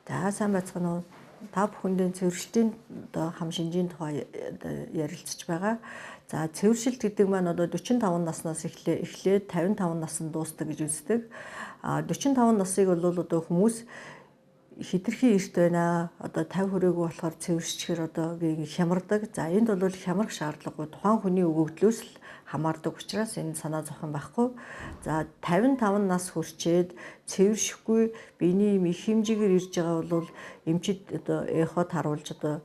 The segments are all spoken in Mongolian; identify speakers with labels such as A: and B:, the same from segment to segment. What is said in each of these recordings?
A: За сайн байцгаана уу? Та бүхэндээ цэвэршлийн одоо хам шинжийн тухай ярилцж байгаа. За цэвэршилт гэдэг маань одоо 45 наснаас эхлээд 55 наснд дуустдаг гэж үздэг. 45 насыг бол одоо хүмүүс хитрхи эрт байна. Одоо 50 хүрээгүй болохоор цэвэршчихэр одоо хямардаг. За энд бол хямрах шаардлагагүй. Тухайн хүний өгөгдлөөс л хамаардаг учраас энэ санаа зовхон байхгүй. За 55 нас хүрчээд цэвэршихгүй биений юм их хэмжээгээр ирж байгаа бол эмчид одоо эхот харуулж одоо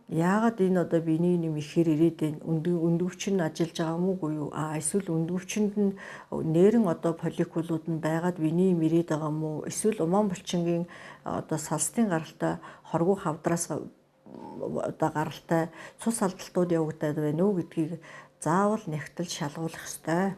A: яагаад энэ одоо биений юм ихээр ирээд байна? Өндөвч нь ажиллаж байгаа юм уу юу? Эсвэл өндөвчөнд нь нэрэн одоо поликулууд нь байгаад биений юм ирээд байгаа юм уу? Эсвэл умаан булчингийн одоо салстын гаралтай хоргүй хавдраас одоо гаралтай цус алдалтууд явагдаад байна уу гэдгийг заавал нягтлж шалгуулах ёстой.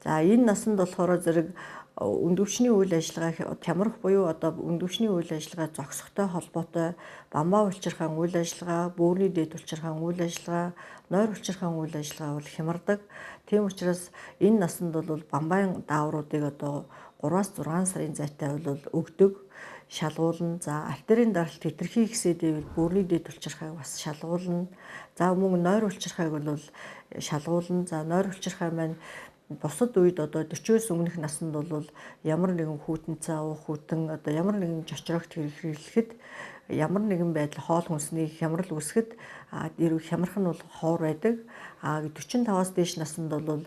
A: За энэ насанд болохоор зэрэг өндөвчний үйл ажиллагаа хямрах буюу одоо өндөвчний үйл ажиллагаа зогсохтой холбоотой бамбаа улчирхаан үйл ажиллагаа, бөөрийн дээд улчирхаан үйл ажиллагаа, нойр улчирхаан үйл ажиллагаа бол хямардаг. Тийм учраас энэ насанд бол бамбайн даавруудыг одоо 3-6 сарын зайтай бол өгдөг, шалгуулна. За артерийн даралт хэтэрхий ихсээд ивэл бөөрийн дээд улчирхайг бас шалгуулна. За мөн нойр улчирхайг бол шалгуулна. За нойр улчирхай маань бусад үед одоо 40-с өмнөх наснд бол ямар нэгэн хүйтэн цаа уух, хүйтэн одоо ямар нэгэн жочрогт хэрэглэхэд ямар нэгэн байдал хоол хүнсний хямрал үүсгэхэд хямрах нь бол ховор байдаг. 45-аас дээш наснд бол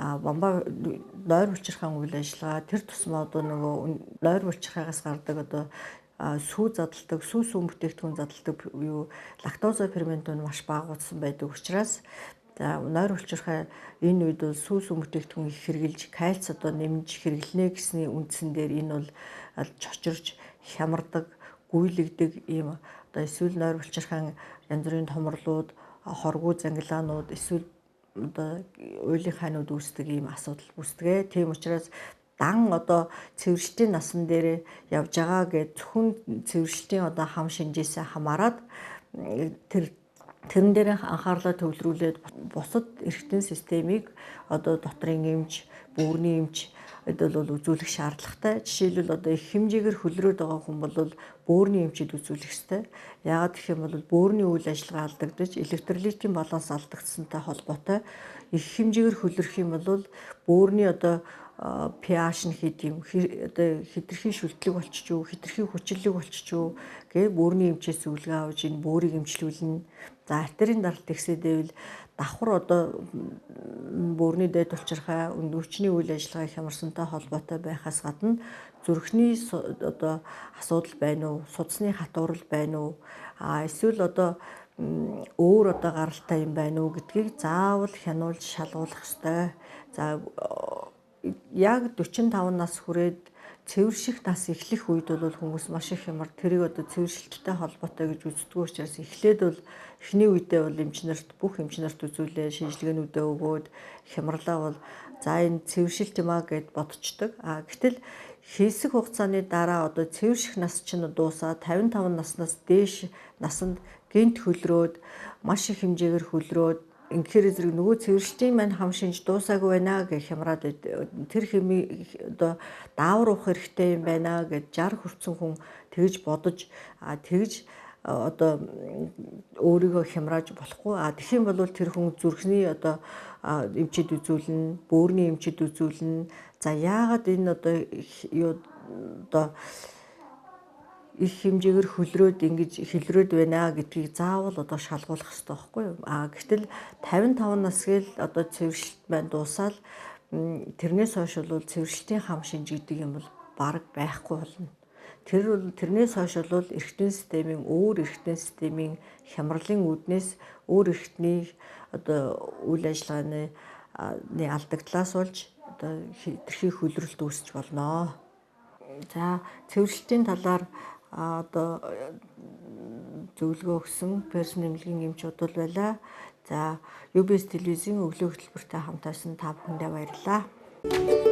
A: бамбаа нойр улчирхаан үйл ажиллагаа тэр тусмаа одоо нөгөө нойр улчирхаагаас гардаг одоо сүү задалдаг, сүү бүтээгдэхүүн задалдаг юу лактоза ферментүүд маш баагуудсан байдаг учраас нойр улчирхай энэ үед бол сүүс бүтээгдэхүүн их хэрглэж кальц одоо нэмж хэрэглэнэ гэсний үндсэн дээр энэ бол чочирж хямардаг, гүйлэгдэг ийм одоо эсвэл нойр улчирхайн янз бүрийн томрлууд, хоргүй зангилаанууд эсвэл одоо уйлын хайнууд үүсдэг ийм асуудал үүсдэг. Тийм учраас дан одоо цэвэршлийн насан дээр явж байгаа гэж зөвхөн цэвэршлийн одоо хам шинжээсээ хамаарат тэрэн дээр анхаарлаа төвлөрүүлээд бусад эргэтэн системийг одоо дотрын эмч, бөөрийн эмч бол үзүүлэх шаардлагатай. Жишээлбэл одоо их хэмжээгээр хөлрөөд байгаа хүн бол бөөрийн эмчид үзүүлэх ёстой. Яагаад гэх юм бол бөөрийн үйл ажиллагаа алдагдаж, электролитийн баланс алдагдсантай холбоотой их хэмжээгээр хөлрөх юм бол бөөрийн одоо pH нь хэд юм одоо хитрхи шүлтлэг болчих юу, хитрхи хүчлэг болчих юу гэ бөөрийн эмчээс зөвлөгөө авч энэ бөөрийг эмчлүүлнэ. За артерийн даралт ихсээдэл давхар одоо бөөрийн дээд улчирхай өндөвчний үйл ажиллагаа хямарсантай холбоотой байхаас гадна зүрхний одоо асуудал байна уу, судасны хатуурал байна уу, эсвэл одоо өөр одоо гаралтай юм байна уу гэдгийг заавал хянуулж шалгуулах ёстой. За яг 45 нас хүрээд цэвэрших нас эхлэх үед бол хүмүүс маш их хямар тэрийг одоо цэвэршилттэй холбоотой гэж үздэг учраас эхлээд бол эхний үедээ бол эмчнэрт бүх эмчнэрт үзүүлээ шинжилгээнүүдээ өгөөд хямралаа бол за энэ цэвэршилт юм а гэд бодцдог. Гэтэл хэсэг хугацааны дараа одоо цэвэрших нас чинь дуусаад 55 наснаас дээш насанд гэнт хөлрөөд маш их хэмжээгээр хөлрөөд инхээр зэрэг нөгөө цэвэршлийн маань хам шинж дуусаагүй байна гэх хямраад тэр хэмээ одоо даавар уух хэрэгтэй юм байна гэж 60 хүрсэн хүн тэгж бодож тэгж одоо өөрийгөө хямрааж болохгүй. Тэгэх юм бол тэр хүн зүрхний одоо эмчид үзүүлнэ, бөөрийн эмчид үзүүлнэ. За яагаад энэ одоо юу одоо их хэмжээгээр хөлрөөд ингэж хилрөөд байна гэдгийг заавал одоо шалгуулах хэрэгтэй байхгүй юу? Гэтэл 55 нас гээл одоо цэвэршилт маань дуусаад тэрнээс хойш бол цэвэршилтийн хам шинж гэдэг юм бол бараг байхгүй болно. Тэрнээс хойш бол эргэтэн системийн хямралын үүднээс өөр эргэтний одоо үйл ажиллагааны алдагдлаас болж одоо хитрхи хөлрөлт үүсч болно. За цэвэршилтийн талаар одоо зөвлөгөө өгсөн персон эмнэлгийн эмч удал байлаа. За UBS телевизийн өглөө хөтөлбөртэй хамт байсан та бүхэндээ баярлалаа.